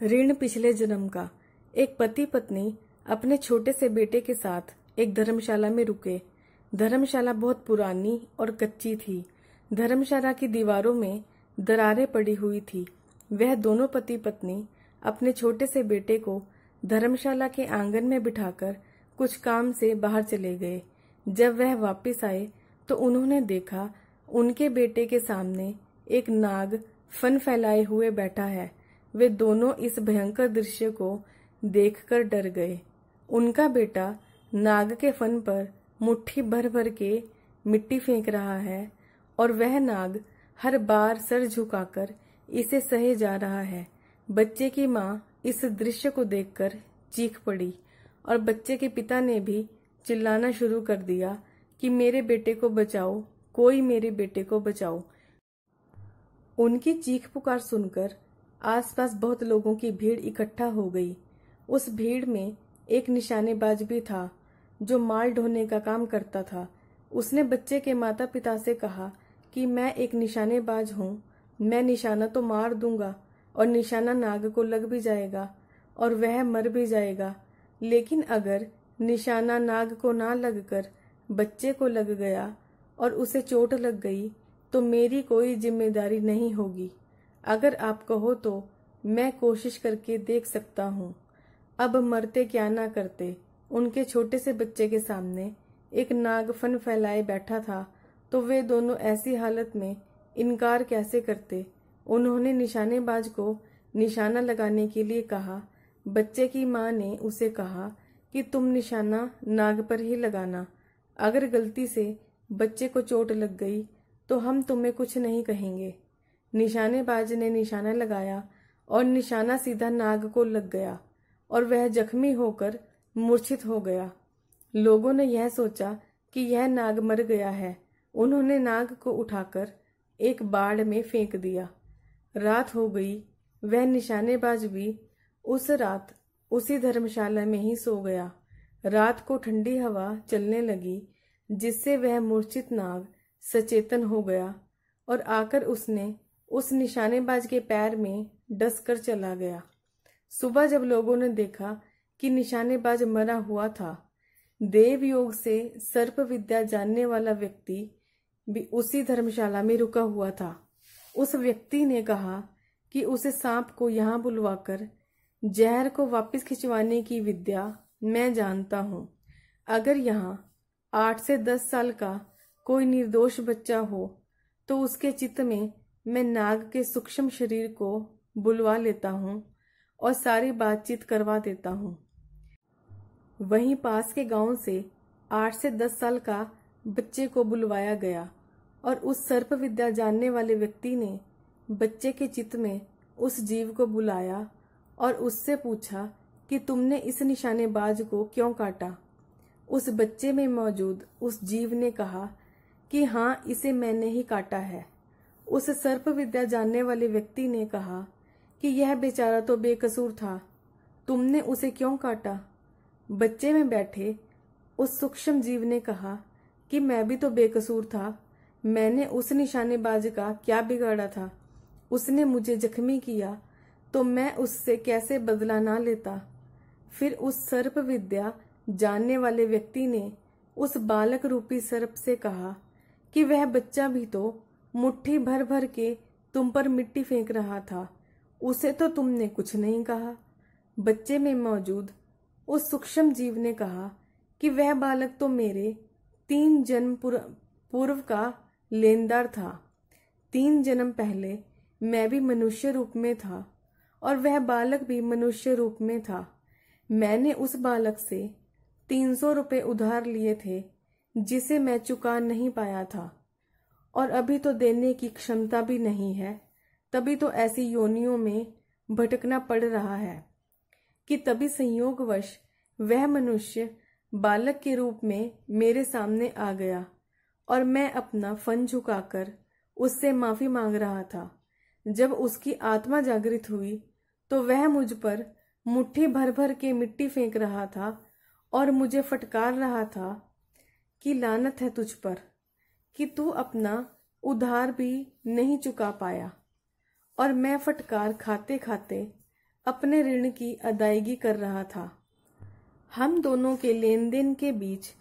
ऋण पिछले जन्म का। एक पति पत्नी अपने छोटे से बेटे के साथ एक धर्मशाला में रुके। धर्मशाला बहुत पुरानी और कच्ची थी। धर्मशाला की दीवारों में दरारें पड़ी हुई थी। वह दोनों पति पत्नी अपने छोटे से बेटे को धर्मशाला के आंगन में बिठाकर कुछ काम से बाहर चले गए। जब वह वापस आए तो उन्होंने देखा उनके बेटे के सामने एक नाग फन फैलाए हुए बैठा है। वे दोनों इस भयंकर दृश्य को देखकर डर गए। उनका बेटा नाग के फन पर मुट्ठी भर भर के मिट्टी फेंक रहा है और वह नाग हर बार सर झुकाकर इसे सहे जा रहा है। बच्चे की माँ इस दृश्य को देखकर चीख पड़ी और बच्चे के पिता ने भी चिल्लाना शुरू कर दिया कि मेरे बेटे को बचाओ, कोई मेरे बेटे को बचाओ। उनकी चीख पुकार सुनकर आसपास बहुत लोगों की भीड़ इकट्ठा हो गई। उस भीड़ में एक निशानेबाज भी था जो माल ढोने का काम करता था। उसने बच्चे के माता पिता से कहा कि मैं एक निशानेबाज हूँ, मैं निशाना तो मार दूंगा और निशाना नाग को लग भी जाएगा और वह मर भी जाएगा, लेकिन अगर निशाना नाग को ना लगकर बच्चे को लग गया और उसे चोट लग गई तो मेरी कोई जिम्मेदारी नहीं होगी। अगर आप कहो तो मैं कोशिश करके देख सकता हूँ। अब मरते क्या ना करते। उनके छोटे से बच्चे के सामने एक नाग फन फैलाए बैठा था तो वे दोनों ऐसी हालत में इनकार कैसे करते। उन्होंने निशानेबाज को निशाना लगाने के लिए कहा। बच्चे की माँ ने उसे कहा कि तुम निशाना नाग पर ही लगाना। अगर गलती से बच्चे को चोट लग गई तो हम तुम्हें कुछ नहीं कहेंगे। निशानेबाज ने निशाना लगाया और निशाना सीधा नाग को लग गया और वह जख्मी होकर मूर्छित हो गया। लोगों ने यह सोचा कि यह नाग मर गया है। उन्होंने नाग को उठाकर एक बाड़ में फेंक दिया। रात हो गई। वह निशानेबाज भी उस रात उसी धर्मशाला में ही सो गया। रात को ठंडी हवा चलने लगी जिससे वह मूर्छित नाग सचेतन हो गया और आकर उसने उस निशानेबाज के पैर में डस कर चला गया। सुबह जब लोगों ने देखा कि निशानेबाज मरा हुआ था, देव योग से सर्प विद्या जानने वाला व्यक्ति भी उसी धर्मशाला में रुका हुआ था। उस व्यक्ति ने कहा कि उसे सांप को यहाँ बुलवाकर जहर को वापस खिंचवाने की विद्या मैं जानता हूँ। अगर यहाँ 8 से 10 साल का कोई निर्दोष बच्चा हो तो उसके चित्त में मैं नाग के सूक्ष्म शरीर को बुलवा लेता हूँ और सारी बातचीत करवा देता हूँ। वहीं पास के गांव से 8 से 10 साल का बच्चे को बुलवाया गया और उस सर्प विद्या जानने वाले व्यक्ति ने बच्चे के चित्त में उस जीव को बुलाया और उससे पूछा कि तुमने इस निशानेबाज को क्यों काटा। उस बच्चे में मौजूद उस जीव ने कहा कि हाँ, इसे मैंने ही काटा है। उस सर्प विद्या जानने वाले व्यक्ति ने कहा कि यह बेचारा तो बेकसूर था, तुमने उसे क्यों काटा। बच्चे में बैठे उस सूक्ष्म जीव ने कहा कि मैं भी तो बेकसूर था, मैंने उस निशानेबाज का क्या बिगाड़ा था। उसने मुझे जख्मी किया तो मैं उससे कैसे बदला ना लेता। फिर उस सर्प विद्या जानने वाले व्यक्ति ने उस बालक रूपी सर्प से कहा कि वह बच्चा भी तो मुट्ठी भर भर के तुम पर मिट्टी फेंक रहा था, उसे तो तुमने कुछ नहीं कहा। बच्चे में मौजूद उस सूक्ष्म जीव ने कहा कि वह बालक तो मेरे 3 जन्म पूर्व का लेनदार था। 3 जन्म पहले मैं भी मनुष्य रूप में था और वह बालक भी मनुष्य रूप में था। मैंने उस बालक से 300 रुपये उधार लिए थे जिसे मैं चुका नहीं पाया था और अभी तो देने की क्षमता भी नहीं है। तभी तो ऐसी योनियों में भटकना पड़ रहा है कि तभी संयोगवश वह मनुष्य बालक के रूप में मेरे सामने आ गया और मैं अपना फन झुकाकर उससे माफी मांग रहा था। जब उसकी आत्मा जागृत हुई तो वह मुझ पर मुट्ठी भर भर के मिट्टी फेंक रहा था और मुझे फटकार रहा था कि लानत है तुझ पर कि तू अपना उधार भी नहीं चुका पाया। और मैं फटकार खाते खाते अपने ऋण की अदायगी कर रहा था। हम दोनों के लेन देन के बीच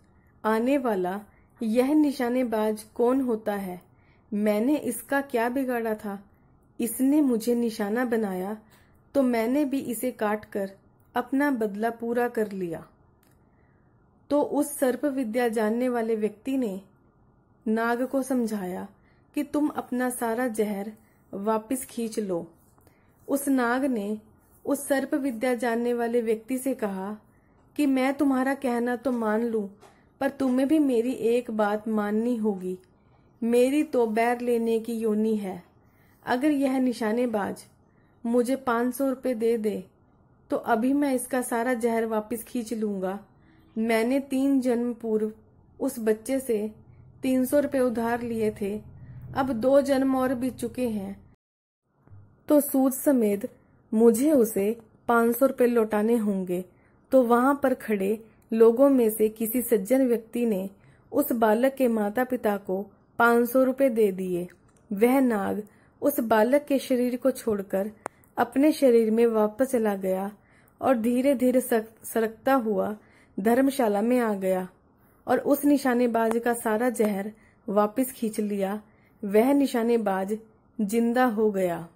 आने वाला यह निशानेबाज कौन होता है? मैंने इसका क्या बिगाड़ा था? इसने मुझे निशाना बनाया तो मैंने भी इसे काटकर अपना बदला पूरा कर लिया। तो उस सर्प विद्या जानने वाले व्यक्ति ने नाग को समझाया कि तुम अपना सारा जहर वापस खींच लो। उस नाग ने उस सर्प विद्या जानने वाले व्यक्ति से कहा कि मैं तुम्हारा कहना तो मान लूं, पर तुम्हें भी मेरी एक बात माननी होगी। मेरी तो बैर लेने की योनि है। अगर यह निशानेबाज मुझे 500 रुपये दे दे तो अभी मैं इसका सारा जहर वापस खींच लूंगा। मैंने 3 जन्म पूर्व उस बच्चे से 300 रुपये उधार लिए थे, अब 2 जन्म और बीत चुके हैं, तो सूद समेत मुझे उसे 500 रुपये लौटाने होंगे। तो वहां पर खड़े लोगों में से किसी सज्जन व्यक्ति ने उस बालक के माता पिता को 500 रुपये दे दिए। वह नाग उस बालक के शरीर को छोड़कर अपने शरीर में वापस चला गया और धीरे धीरे सरकता हुआ धर्मशाला में आ गया और उस निशानेबाज का सारा जहर वापस खींच लिया। वह निशानेबाज जिंदा हो गया।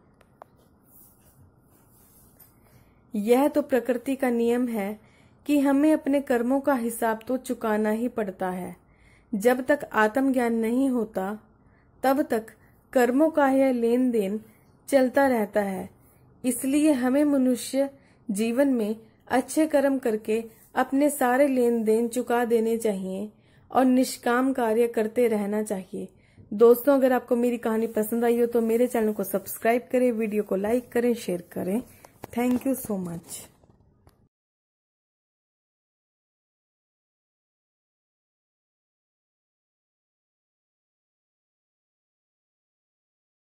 यह तो प्रकृति का नियम है कि हमें अपने कर्मों का हिसाब तो चुकाना ही पड़ता है। जब तक आत्मज्ञान नहीं होता तब तक कर्मों का यह लेन देन चलता रहता है। इसलिए हमें मनुष्य जीवन में अच्छे कर्म करके अपने सारे लेन देन चुका देने चाहिए और निष्काम कार्य करते रहना चाहिए। दोस्तों, अगर आपको मेरी कहानी पसंद आई हो तो मेरे चैनल को सब्सक्राइब करें, वीडियो को लाइक करें, शेयर करें। Thank you so much.